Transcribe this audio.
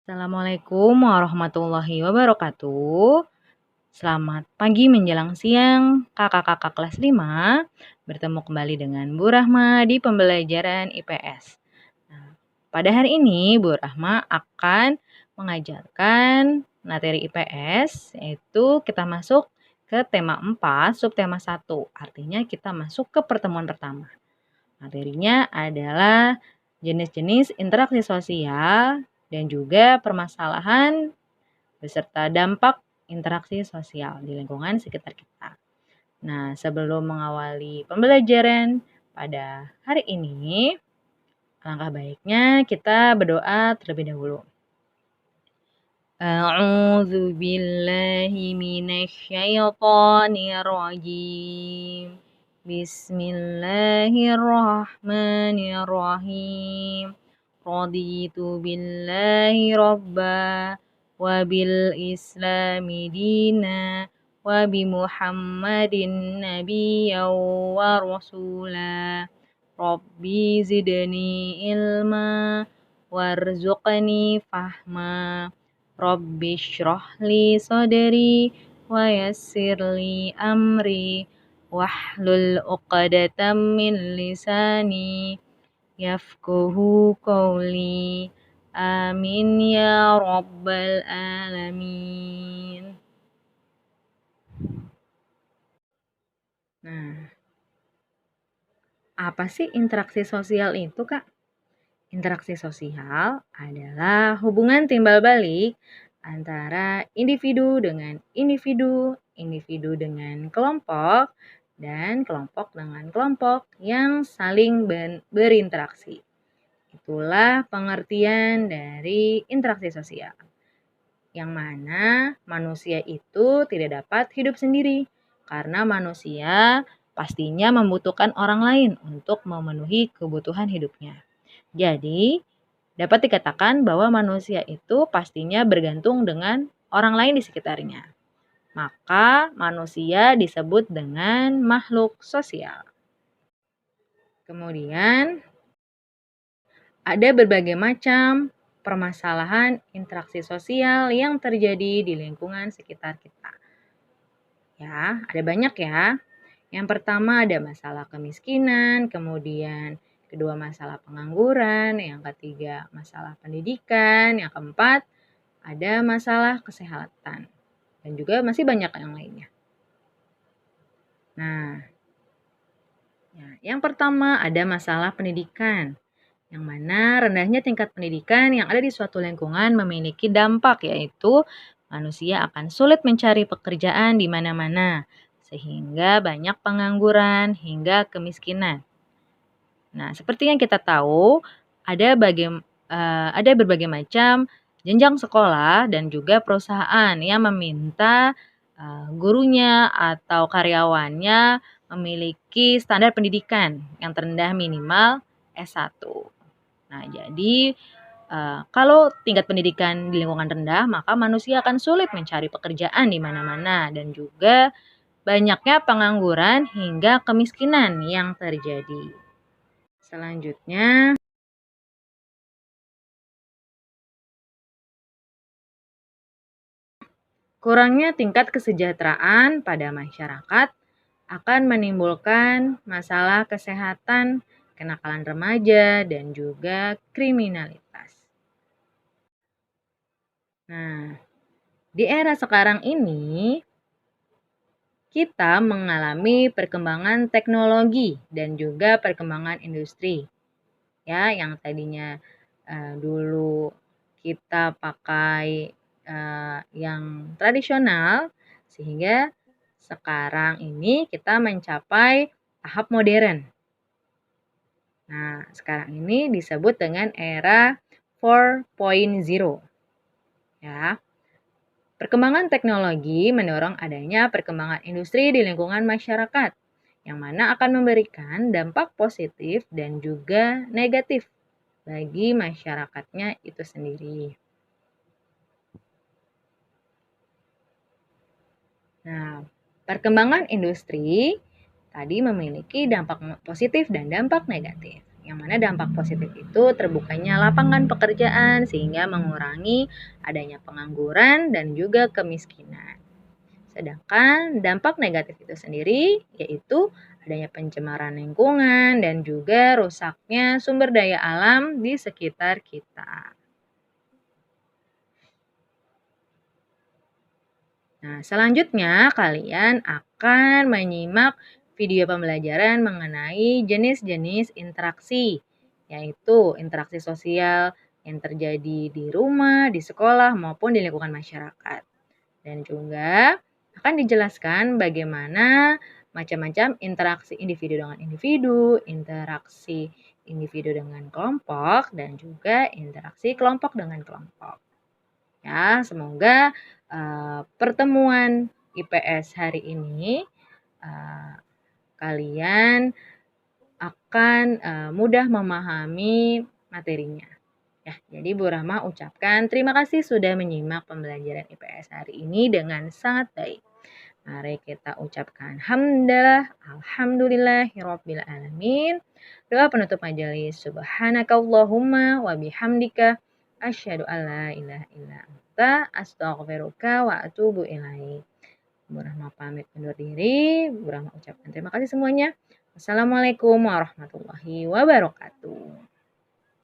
Assalamualaikum warahmatullahi wabarakatuh. Selamat pagi menjelang siang, kakak-kakak kelas 5. Bertemu kembali dengan Bu Rahma di pembelajaran IPS. Nah, pada hari ini Bu Rahma akan mengajarkan materi IPS, yaitu kita masuk ke tema 4, subtema 1. Artinya kita masuk ke pertemuan pertama. Materinya adalah jenis-jenis interaksi sosial dan juga permasalahan beserta dampak interaksi sosial di lingkungan sekitar kita. Nah, sebelum mengawali pembelajaran pada hari ini, alangkah baiknya kita berdoa terlebih dahulu. A'udzu billahi minasyaitonir rajim. Bismillahirrahmanirrahim. Raditu billahi rabba wa bil islami dina wa bi Muhammadin nabiyyan wa rasula. Rabbi zidni ilma warzuqni fahma. Rabbi shrah li sadri wa yassir li amri wahlul 'uqdatam min lisani yafqahu qawli. Amin ya rabbal alamin. Nah, apa sih interaksi sosial itu, Kak? Interaksi sosial adalah hubungan timbal balik antara individu dengan individu, individu dengan kelompok, dan kelompok dengan kelompok yang saling berinteraksi. Itulah pengertian dari interaksi sosial, yang mana manusia itu tidak dapat hidup sendiri, karena manusia pastinya membutuhkan orang lain untuk memenuhi kebutuhan hidupnya. Jadi, dapat dikatakan bahwa manusia itu pastinya bergantung dengan orang lain di sekitarnya. Maka manusia disebut dengan makhluk sosial. Kemudian, ada berbagai macam permasalahan interaksi sosial yang terjadi di lingkungan sekitar kita. Ya, ada banyak ya. Yang pertama ada masalah kemiskinan, kemudian kedua masalah pengangguran, yang ketiga masalah pendidikan, yang keempat ada masalah kesehatan, dan juga masih banyak yang lainnya. Nah, yang pertama ada masalah pendidikan, yang mana rendahnya tingkat pendidikan yang ada di suatu lingkungan memiliki dampak, yaitu manusia akan sulit mencari pekerjaan di mana-mana, sehingga banyak pengangguran hingga kemiskinan. Nah, seperti yang kita tahu, ada berbagai macam jenjang sekolah dan juga perusahaan yang meminta gurunya atau karyawannya memiliki standar pendidikan yang terendah minimal S1. Nah, jadi kalau tingkat pendidikan di lingkungan rendah, maka manusia akan sulit mencari pekerjaan di mana-mana dan juga banyaknya pengangguran hingga kemiskinan yang terjadi. Selanjutnya, kurangnya tingkat kesejahteraan pada masyarakat akan menimbulkan masalah kesehatan, kenakalan remaja, dan juga kriminalitas. Nah, di era sekarang ini, kita mengalami perkembangan teknologi dan juga perkembangan industri. Ya, yang tadinya dulu kita pakai yang tradisional, sehingga sekarang ini kita mencapai tahap modern. Nah, sekarang ini disebut dengan era 4.0. Ya. Perkembangan teknologi mendorong adanya perkembangan industri di lingkungan masyarakat, yang mana akan memberikan dampak positif dan juga negatif bagi masyarakatnya itu sendiri. Nah, perkembangan industri tadi memiliki dampak positif dan dampak negatif. Yang mana dampak positif itu terbukanya lapangan pekerjaan sehingga mengurangi adanya pengangguran dan juga kemiskinan. Sedangkan dampak negatif itu sendiri yaitu adanya pencemaran lingkungan dan juga rusaknya sumber daya alam di sekitar kita. Nah, selanjutnya kalian akan menyimak video pembelajaran mengenai jenis-jenis interaksi, yaitu interaksi sosial yang terjadi di rumah, di sekolah, maupun di lingkungan masyarakat. Dan juga akan dijelaskan bagaimana macam-macam interaksi individu dengan individu, interaksi individu dengan kelompok, dan juga interaksi kelompok dengan kelompok. Ya, semoga pertemuan IPS hari ini kalian akan mudah memahami materinya. Ya, jadi Bu Rahma ucapkan terima kasih sudah menyimak pembelajaran IPS hari ini dengan sangat baik. Mari kita ucapkan hamdalah, alhamdulillahirabbil alamin. Doa penutup majelis. Subhanakallahumma wa bihamdika asyhadu alla ilaha illa anta astaghfiruka wa atubu ilaik. Bu Rahma pamit undur diri. Bu Rahma ucapkan terima kasih semuanya. Wassalamualaikum warahmatullahi wabarakatuh.